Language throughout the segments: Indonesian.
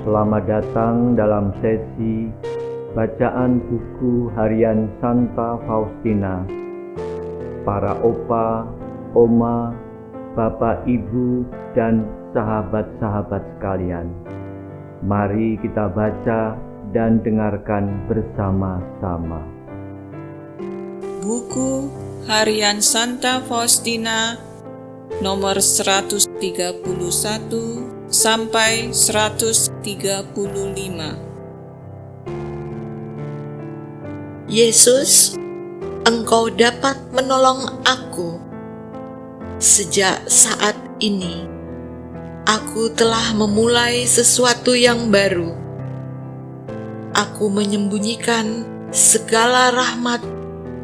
Selamat datang dalam sesi bacaan buku harian Santa Faustina. Para opa, oma, bapak, ibu, dan sahabat-sahabat sekalian, mari kita baca dan dengarkan bersama-sama. Buku harian Santa Faustina nomor 131 sampai 135. Yesus, Engkau dapat menolong aku. Sejak saat ini, aku telah memulai sesuatu yang baru. Aku menyembunyikan segala rahmat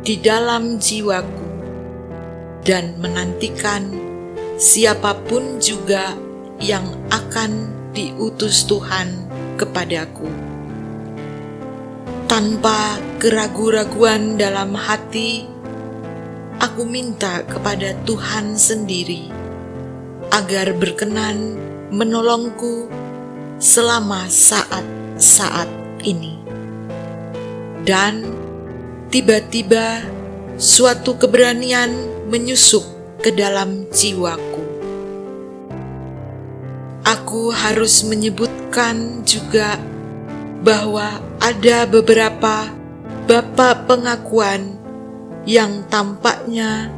di dalam jiwaku dan menantikan siapapun juga yang akan diutus Tuhan kepadaku. Tanpa keraguan-raguan dalam hati, aku minta kepada Tuhan sendiri agar berkenan menolongku selama saat-saat ini. Dan tiba-tiba suatu keberanian menyusup ke dalam jiwaku. Aku harus menyebutkan juga bahwa ada beberapa bapak pengakuan yang tampaknya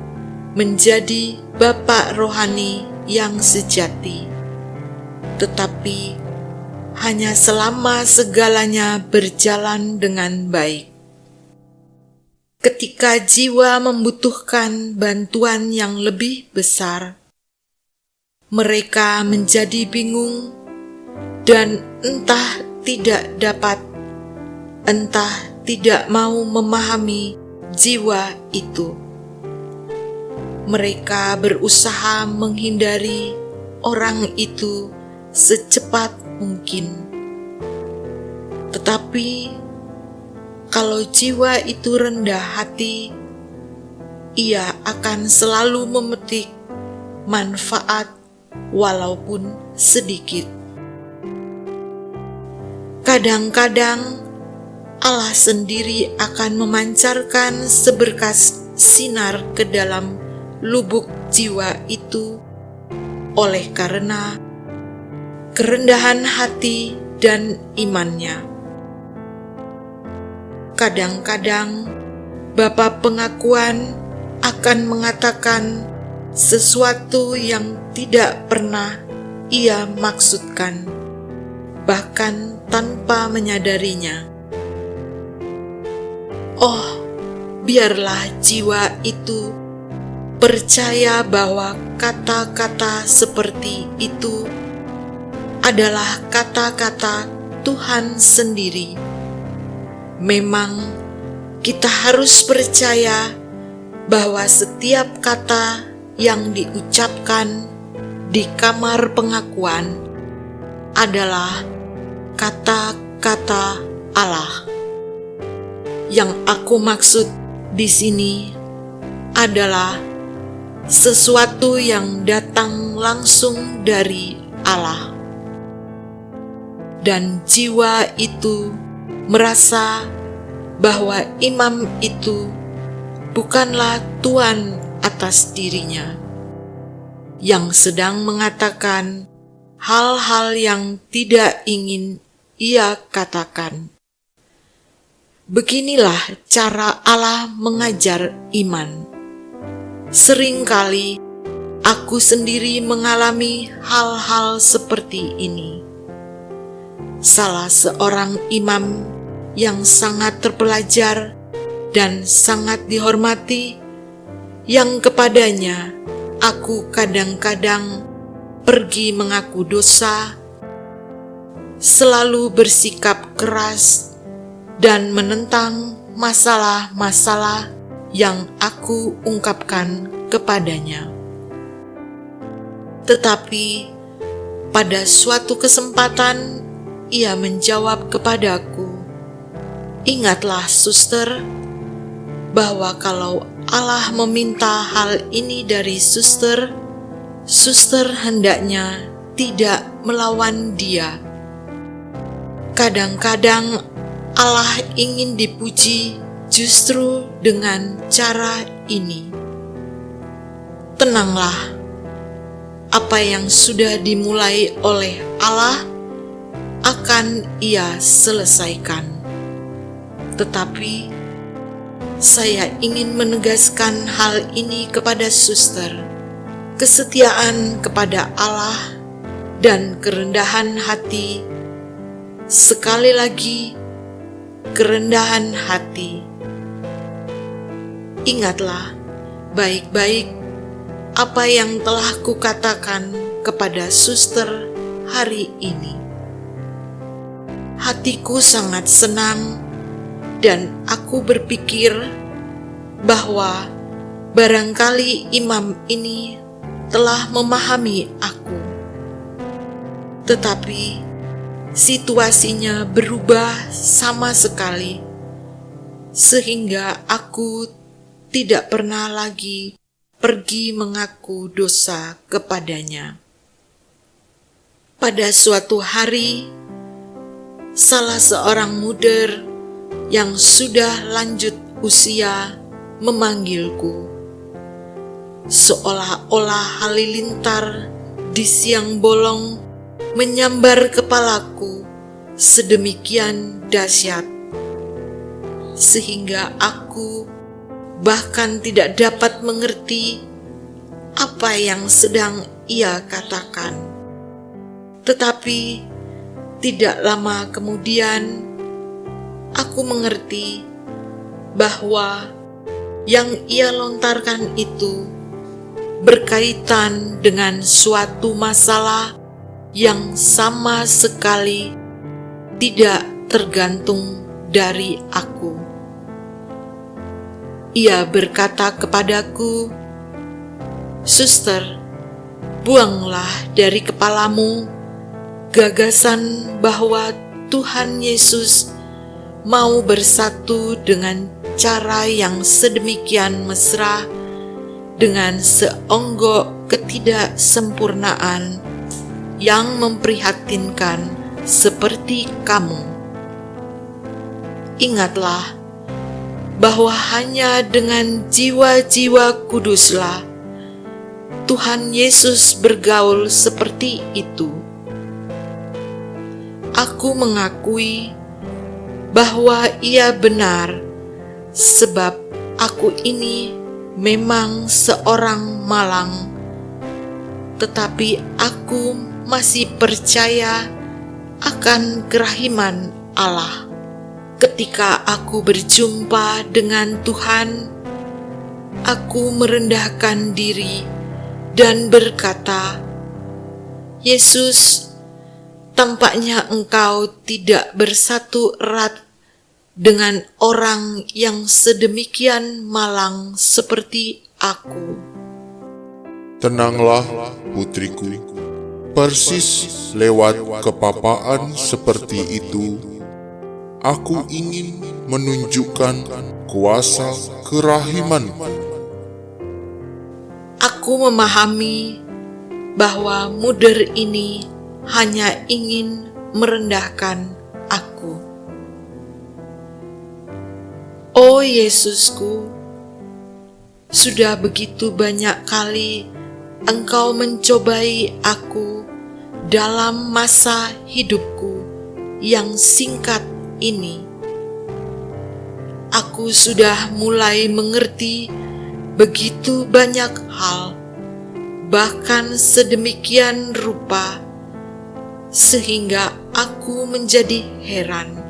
menjadi bapak rohani yang sejati, tetapi hanya selama segalanya berjalan dengan baik. Ketika jiwa membutuhkan bantuan yang lebih besar, mereka menjadi bingung dan entah tidak dapat, entah tidak mau memahami jiwa itu. Mereka berusaha menghindari orang itu secepat mungkin. Tetapi kalau jiwa itu rendah hati, ia akan selalu memetik manfaat walaupun sedikit. Kadang-kadang Allah sendiri akan memancarkan seberkas sinar ke dalam lubuk jiwa itu oleh karena kerendahan hati dan imannya. Kadang-kadang bapak pengakuan akan mengatakan sesuatu yang tidak pernah ia maksudkan, bahkan tanpa menyadarinya. Oh, biarlah jiwa itu percaya bahwa kata-kata seperti itu adalah kata-kata Tuhan sendiri. Memang kita harus percaya bahwa setiap kata yang diucapkan di kamar pengakuan adalah kata-kata Allah. Yang aku maksud di sini adalah sesuatu yang datang langsung dari Allah. Dan jiwa itu merasa bahwa imam itu bukanlah tuan atas dirinya, yang sedang mengatakan hal-hal yang tidak ingin ia katakan. Beginilah cara Allah mengajar iman. Seringkali aku sendiri mengalami hal-hal seperti ini. Salah seorang imam yang sangat terpelajar dan sangat dihormati, yang kepadanya aku kadang-kadang pergi mengaku dosa, selalu bersikap keras dan menentang masalah-masalah yang aku ungkapkan kepadanya. Tetapi pada suatu kesempatan ia menjawab kepadaku, "Ingatlah, suster, bahwa kalau Allah meminta hal ini dari suster, suster hendaknya tidak melawan Dia. Kadang-kadang Allah ingin dipuji justru dengan cara ini. Tenanglah, apa yang sudah dimulai oleh Allah akan Ia selesaikan. Tetapi saya ingin menegaskan hal ini kepada suster. Kesetiaan kepada Allah dan kerendahan hati, sekali lagi kerendahan hati. Ingatlah baik-baik apa yang telah kukatakan kepada suster hari ini. Hatiku sangat senang dan aku berpikir bahwa barangkali imam ini telah memahami aku. Tetapi situasinya berubah sama sekali, sehingga aku tidak pernah lagi pergi mengaku dosa kepadanya. Pada suatu hari, salah seorang muder yang sudah lanjut usia memanggilku. Seolah-olah halilintar di siang bolong menyambar kepalaku sedemikian dahsyat, sehingga aku bahkan tidak dapat mengerti apa yang sedang ia katakan. Tetapi tidak lama kemudian aku mengerti bahwa yang ia lontarkan itu berkaitan dengan suatu masalah yang sama sekali tidak tergantung dari aku. Ia berkata kepadaku, "Suster, buanglah dari kepalamu gagasan bahwa Tuhan Yesus mau bersatu dengan cara yang sedemikian mesra dengan seonggok ketidaksempurnaan yang memprihatinkan seperti kamu. Ingatlah bahwa hanya dengan jiwa-jiwa kuduslah Tuhan Yesus bergaul seperti itu. Aku mengakui bahwa ia benar, sebab aku ini memang seorang malang, tetapi aku masih percaya akan kerahiman Allah. Ketika aku berjumpa dengan Tuhan, aku merendahkan diri dan berkata, "Yesus, tampaknya Engkau tidak bersatu erat dengan orang yang sedemikian malang seperti aku." Tenanglah, putriku, persis lewat kepapaan seperti itu, aku ingin menunjukkan kuasa kerahimanku. Aku memahami bahwa muder ini hanya ingin merendahkan aku. Oh Yesusku, sudah begitu banyak kali Engkau mencobai aku dalam masa hidupku yang singkat ini. Aku sudah mulai mengerti begitu banyak hal, bahkan sedemikian rupa, sehingga aku menjadi heran.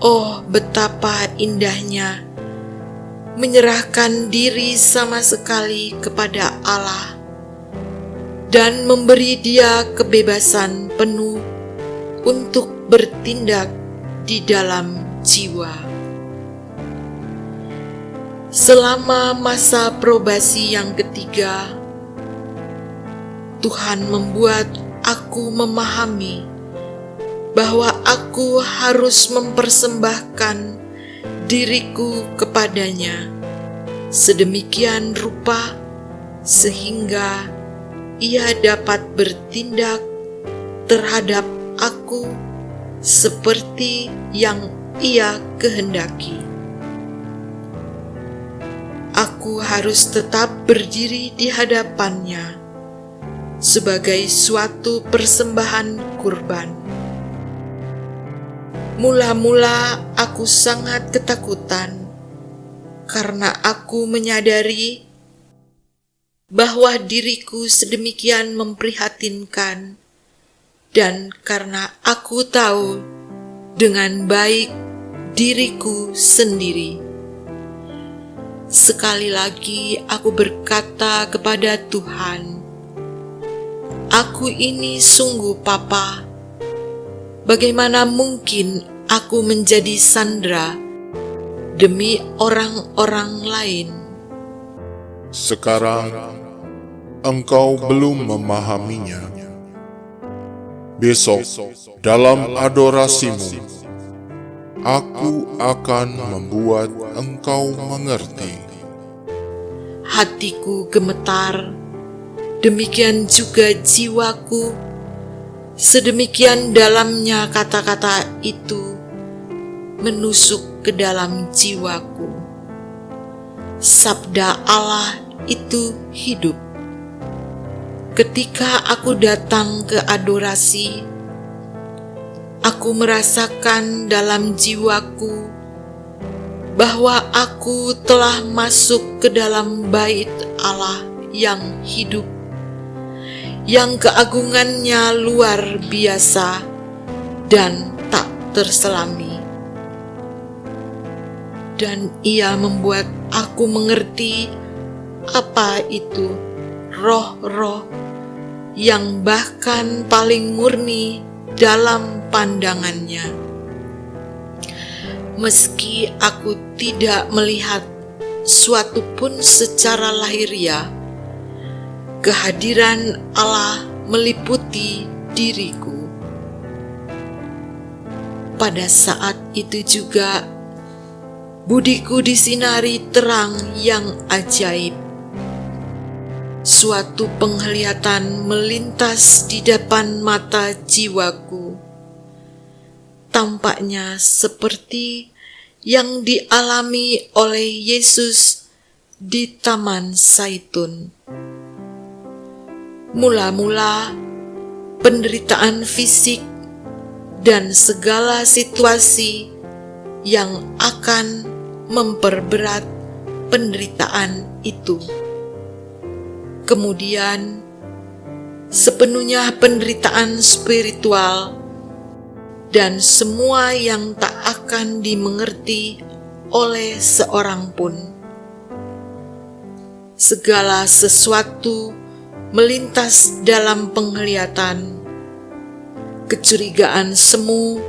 Oh, betapa indahnya menyerahkan diri sama sekali kepada Allah dan memberi Dia kebebasan penuh untuk bertindak di dalam jiwa. Selama masa probasi yang ketiga, Tuhan membuat aku memahami bahwa aku harus mempersembahkan diriku kepadanya sedemikian rupa sehingga Ia dapat bertindak terhadap aku seperti yang Ia kehendaki. Aku harus tetap berdiri di hadapannya sebagai suatu persembahan kurban. Mula-mula aku sangat ketakutan karena aku menyadari bahwa diriku sedemikian memprihatinkan, dan karena aku tahu dengan baik diriku sendiri. Sekali lagi aku berkata kepada Tuhan, "Aku ini sungguh papa. Bagaimana mungkin aku menjadi sandera demi orang-orang lain?" Sekarang engkau belum memahaminya. Besok dalam adorasimu, aku akan membuat engkau mengerti. Hatiku gemetar, demikian juga jiwaku. Sedemikian dalamnya kata-kata itu menusuk ke dalam jiwaku. Sabda Allah itu hidup. Ketika aku datang ke adorasi, aku merasakan dalam jiwaku bahwa aku telah masuk ke dalam bait Allah yang hidup, yang keagungannya luar biasa dan tak terselami. Dan Ia membuat aku mengerti apa itu roh-roh yang bahkan paling murni dalam pandangannya. Meski aku tidak melihat suatu pun secara lahiriah, kehadiran Allah meliputi diriku. Pada saat itu juga budiku disinari terang yang ajaib. Suatu penglihatan melintas di depan mata jiwaku. Tampaknya seperti yang dialami oleh Yesus di Taman Zaitun. Mula-mula penderitaan fisik dan segala situasi yang akan memperberat penderitaan itu. Kemudian, sepenuhnya penderitaan spiritual dan semua yang tak akan dimengerti oleh seorang pun. Segala sesuatu melintas dalam penglihatan, kecurigaan semu,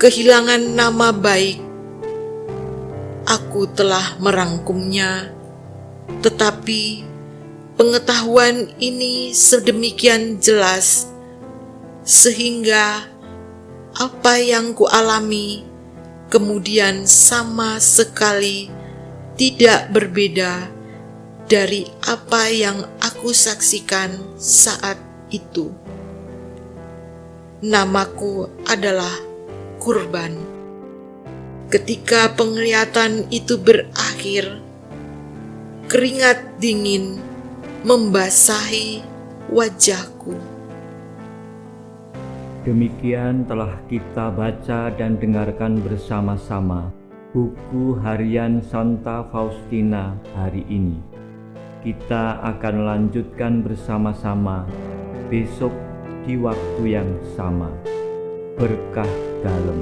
kehilangan nama baik. Aku telah merangkumnya, tetapi pengetahuan ini sedemikian jelas, sehingga apa yang kualami kemudian sama sekali tidak berbeda dari apa yang aku saksikan saat itu. Namaku adalah kurban. Ketika penglihatan itu berakhir, keringat dingin membasahi wajahku. Demikian telah kita baca dan dengarkan bersama-sama buku harian Santa Faustina hari ini. Kita akan lanjutkan bersama-sama besok di waktu yang sama. Berkah dalam.